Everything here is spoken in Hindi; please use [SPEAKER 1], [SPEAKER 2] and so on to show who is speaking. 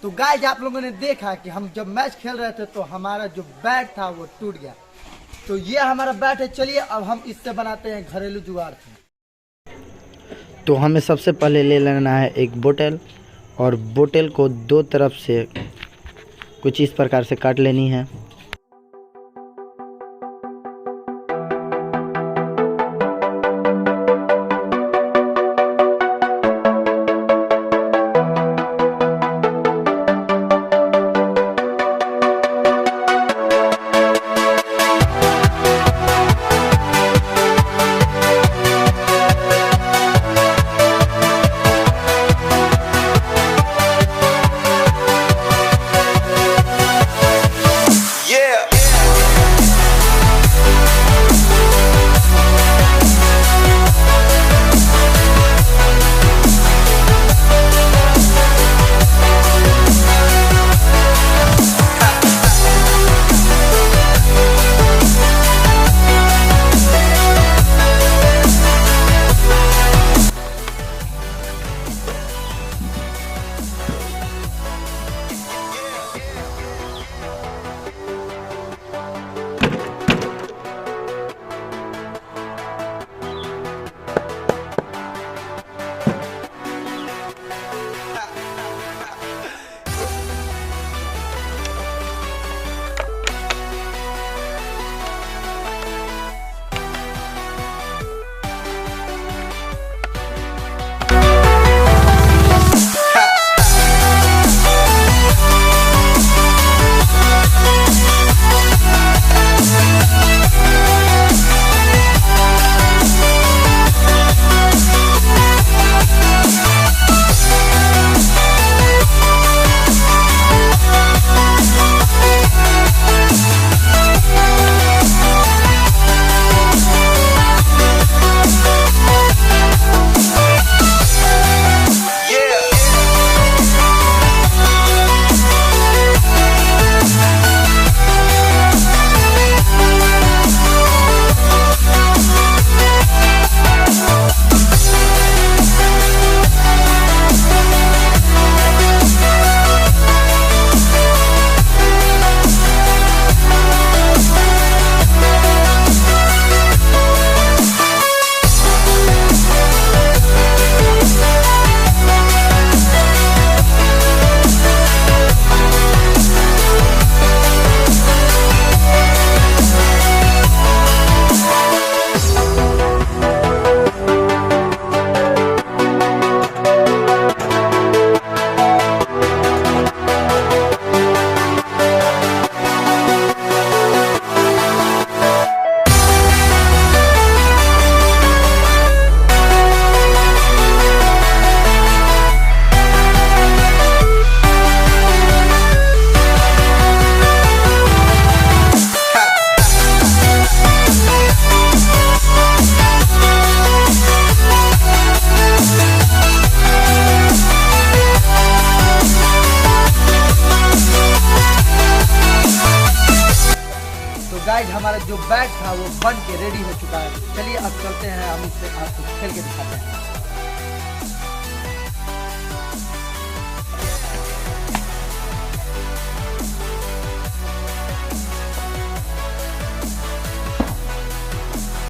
[SPEAKER 1] तो गाइस आप लोगों ने देखा कि हम जब मैच खेल रहे थे तो हमारा जो बैट था वो टूट गया। तो ये हमारा बैट है। चलिए अब हम इससे बनाते हैं घरेलू जुगाड़ से।
[SPEAKER 2] तो हमें सबसे पहले ले लेना है एक बोतल और बोतल को दो तरफ से कुछ इस प्रकार से काट लेनी है।
[SPEAKER 1] गाइस हमारा जो बैट था वो बन के रेडी हो चुका है। चलिए अब चलते हैं, हम इससे आपको खेल के दिखाते हैं।